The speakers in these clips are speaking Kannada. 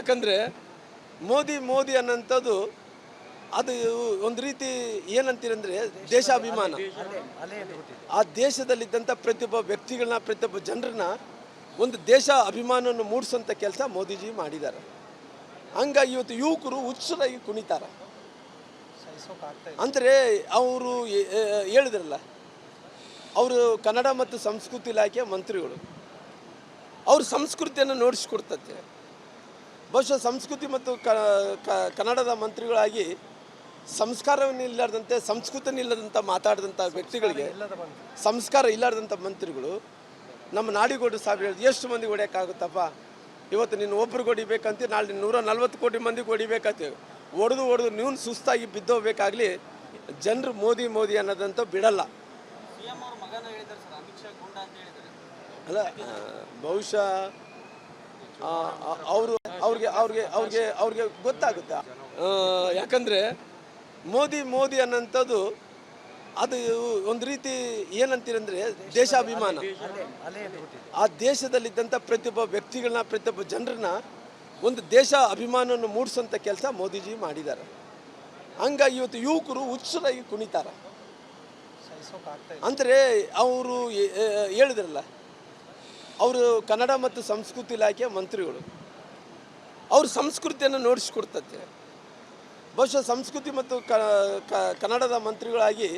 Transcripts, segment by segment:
ಯಾಕಂದರೆ ಮೋದಿ ಅನ್ನೋಂಥದ್ದು ಅದು ಒಂದು ರೀತಿ ಏನಂತೀರಂದರೆ ದೇಶಾಭಿಮಾನ. ಆ ದೇಶದಲ್ಲಿದ್ದಂಥ ಪ್ರತಿಯೊಬ್ಬ ವ್ಯಕ್ತಿಗಳನ್ನ, ಪ್ರತಿಯೊಬ್ಬ ಜನರನ್ನ ಒಂದು ದೇಶ ಅಭಿಮಾನವನ್ನು ಮೂಡಿಸೋಂಥ ಕೆಲಸ ಮೋದಿಜಿ ಮಾಡಿದ್ದಾರೆ. ಹಂಗಾಗಿ ಇವತ್ತು ಯುವಕರು ಹುಚ್ಚರಾಗಿ ಕುಣಿತಾರೆ. ಅಂದರೆ ಅವರು ಹೇಳಿದ್ರಲ್ಲ, ಅವರು ಕನ್ನಡ ಮತ್ತು ಸಂಸ್ಕೃತಿ ಇಲಾಖೆಯ ಮಂತ್ರಿಗಳು. ಅವ್ರ ಸಂಸ್ಕೃತಿಯನ್ನು ನೋಡಿಸ್ಕೊಡ್ತದೆ. ಬಹುಶಃ ಸಂಸ್ಕೃತಿ ಮತ್ತು ಕನ್ನಡದ ಮಂತ್ರಿಗಳಾಗಿ ಸಂಸ್ಕಾರವನ್ನು ಇಲ್ಲಾರ್ದಂತೆ, ಸಂಸ್ಕೃತಿಯನ್ನು ಇಲ್ಲದಂಥ ಮಾತಾಡಿದಂಥ ವ್ಯಕ್ತಿಗಳಿಗೆ, ಸಂಸ್ಕಾರ ಇಲ್ಲಾರ್ದಂಥ ಮಂತ್ರಿಗಳು ನಮ್ಮ ನಾಡಿಗೋಡು ಸಾಬ್ ಹೇಳಿದ್ರು, ಎಷ್ಟು ಮಂದಿಗೆ ಹೊಡೆಯೋಕ್ಕಾಗುತ್ತಪ್ಪ, ಇವತ್ತು ನೀನು ಒಬ್ರಿಗೆ ಹೊಡಿಬೇಕಂತ, ನಾಳೆ 140 ಕೋಟಿ ಮಂದಿಗೆ ಹೊಡಿಬೇಕಂತ ಹೊಡೆದು ನೀವು ಸುಸ್ತಾಗಿ ಬಿದ್ದೋಗ್ಬೇಕಾಗಲಿ, ಜನರು ಮೋದಿ ಅನ್ನೋದಂತ ಬಿಡಲ್ಲ. ಅಲ್ಲ, ಬಹುಶಃ ಅವ್ರಿಗೆ ಗೊತ್ತಾಗುತ್ತೆ. ಯಾಕಂದರೆ ಮೋದಿ ಅನ್ನೋಂಥದ್ದು ಅದು ಒಂದು ರೀತಿ ಏನಂತೀರಂದರೆ ದೇಶಾಭಿಮಾನ. ಆ ದೇಶದಲ್ಲಿದ್ದಂಥ ಪ್ರತಿಯೊಬ್ಬ ವ್ಯಕ್ತಿಗಳನ್ನ, ಪ್ರತಿಯೊಬ್ಬ ಜನರನ್ನ ಒಂದು ದೇಶ ಅಭಿಮಾನವನ್ನು ಮೂಡಿಸೋಂಥ ಕೆಲಸ ಮೋದಿಜಿ ಮಾಡಿದ್ದಾರೆ. ಹಂಗಾಗಿ ಇವತ್ತು ಯುವಕರು ಹುಚ್ಚರಾಗಿ ಕುಣಿತಾರೆ. ಅಂದರೆ ಅವರು ಹೇಳಿದ್ರಲ್ಲ, ಅವರು ಕನ್ನಡ ಮತ್ತು ಸಂಸ್ಕೃತಿ ಇಲಾಖೆಯ ಮಂತ್ರಿಗಳು. ಅವ್ರ ಸಂಸ್ಕೃತಿಯನ್ನು ನೋಡಿಸ್ಕೊಡ್ತದೆ. ಬಹುಶಃ ಸಂಸ್ಕೃತಿ ಮತ್ತು ಕನ್ನಡದ ಮಂತ್ರಿಗಳಾಗಿ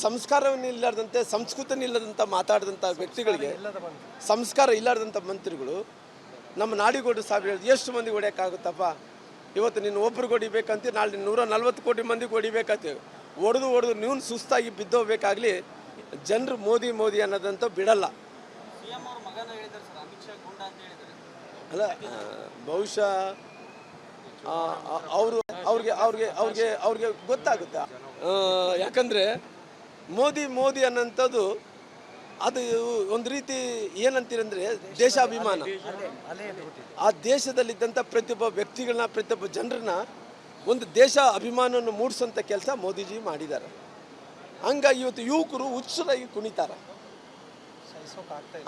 ಸಂಸ್ಕಾರವನ್ನು ಇಲ್ಲಾರ್ದಂತೆ, ಸಂಸ್ಕೃತಿಯನ್ನು ಇಲ್ಲದಂಥ ಮಾತಾಡಿದಂಥ ವ್ಯಕ್ತಿಗಳಿಗೆ, ಸಂಸ್ಕಾರ ಇಲ್ಲಾರ್ದಂಥ ಮಂತ್ರಿಗಳು ನಮ್ಮ ನಾಡಿಗೋಡು ಸಾಬ್ ಹೇಳಿದ್ರು, ಎಷ್ಟು ಮಂದಿಗೆ ಹೊಡೆಯೋಕ್ಕಾಗುತ್ತಪ್ಪ, ಇವತ್ತು ನೀನು ಒಬ್ರಿಗೆ ಹೊಡಿಬೇಕಂತ, ನಾಳೆ 140 ಕೋಟಿ ಮಂದಿಗೆ ಹೊಡಿಬೇಕಂತ ಹೊಡೆದು ನೀವು ಸುಸ್ತಾಗಿ ಬಿದ್ದೋಗ್ಬೇಕಾಗಲಿ, ಜನರು ಮೋದಿ ಅನ್ನೋದಂತ ಬಿಡಲ್ಲ. ಅಲ್ಲ, ಬಹುಶಃ ಅವ್ರಿಗೆ ಗೊತ್ತಾಗುತ್ತೆ. ಯಾಕಂದರೆ ಮೋದಿ ಅನ್ನೋಂಥದ್ದು ಅದು ಒಂದು ರೀತಿ ಏನಂತೀರಂದರೆ ದೇಶಾಭಿಮಾನ. ಆ ದೇಶದಲ್ಲಿದ್ದಂಥ ಪ್ರತಿಯೊಬ್ಬ ವ್ಯಕ್ತಿಗಳನ್ನ, ಪ್ರತಿಯೊಬ್ಬ ಜನರನ್ನ ಒಂದು ದೇಶ ಅಭಿಮಾನವನ್ನು ಮೂಡಿಸೋಂಥ ಕೆಲಸ ಮೋದಿಜಿ ಮಾಡಿದ್ದಾರೆ. ಹಂಗಾಗಿ ಇವತ್ತು ಯುವಕರು ಹುಚ್ಚರಾಗಿ ಕುಣಿತಾರೆ.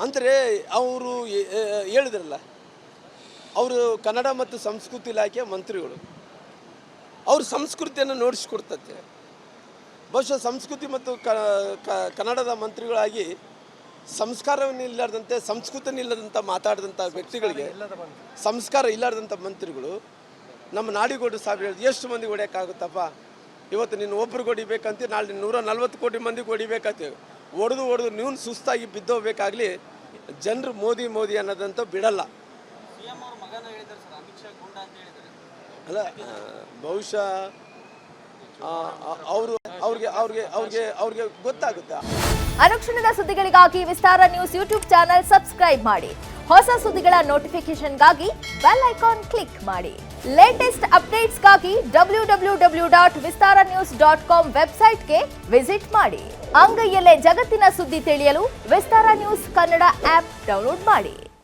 ಅಂದರೆ ಅವರು ಹೇಳಿದ್ರಲ್ಲ, ಅವರು ಕನ್ನಡ ಮತ್ತು ಸಂಸ್ಕೃತಿ ಇಲಾಖೆಯ ಮಂತ್ರಿಗಳು. ಅವ್ರ ಸಂಸ್ಕೃತಿಯನ್ನು ನೋಡಿಸ್ಕೊಡ್ತದೆ. ಬಹುಶಃ ಸಂಸ್ಕೃತಿ ಮತ್ತು ಕನ್ನಡದ ಮಂತ್ರಿಗಳಾಗಿ ಸಂಸ್ಕಾರವನ್ನು ಇಲ್ಲಾರ್ದಂತೆ, ಸಂಸ್ಕೃತಿಯನ್ನು ಇಲ್ಲದಂಥ ಮಾತಾಡಿದಂಥ ವ್ಯಕ್ತಿಗಳಿಗೆ, ಸಂಸ್ಕಾರ ಇಲ್ಲಾರ್ದಂಥ ಮಂತ್ರಿಗಳು ನಮ್ಮ ನಾಡಿಗೋಡು ಸಾಬ್ ಹೇಳಿದ್ರು, ಎಷ್ಟು ಮಂದಿಗೆ ಹೊಡೆಯೋಕ್ಕಾಗುತ್ತಪ್ಪ, ಇವತ್ತು ನೀನು ಒಬ್ರಿಗೆ ಹೊಡಿಬೇಕಂತ, ನಾಳೆ 140 ಕೋಟಿ ಮಂದಿಗೆ ಹೊಡಿಬೇಕಂತ ಹೊಡೆದು ನೀವು ಸುಸ್ತಾಗಿ ಬಿದ್ದೋಗ್ಬೇಕಾಗಲಿ, ಜನರು ಮೋದಿ ಅನ್ನೋದಂತ ಬಿಡಲ್ಲ. ಅಲ್ಲ, ಬಹುಶಃ ಅವ್ರಿಗೆ ಗೊತ್ತಾಗುತ್ತೆ. ಅನುಕ್ಷಣದ ಸುದ್ದಿಗಳಿಗಾಗಿ ವಿಸ್ತಾರ ನ್ಯೂಸ್ ಯೂಟ್ಯೂಬ್ ಚಾನೆಲ್ ಸಬ್ಸ್ಕ್ರೈಬ್ ಮಾಡಿ. ಹೊಸ ಸುದ್ದಿಗಳ ನೋಟಿಫಿಕೇಶನ್ಗಾಗಿ ಬೆಲ್ ಐಕಾನ್ ಕ್ಲಿಕ್ ಮಾಡಿ. ಲೇಟೆಸ್ಟ್ ಅಪ್ಡೇಟ್ಸ್ಗಾಗಿ www.vistaranews.com ವೆಬ್ಸೈಟ್ಗೆ ವಿಸಿಟ್ ಮಾಡಿ. ಅಂಗೈಯಲ್ಲೇ ಜಗತ್ತಿನ ಸುದ್ದಿ ತಿಳಿಯಲು ವಿಸ್ತಾರ ನ್ಯೂಸ್ ಕನ್ನಡ ಆಪ್ ಡೌನ್ಲೋಡ್ ಮಾಡಿ.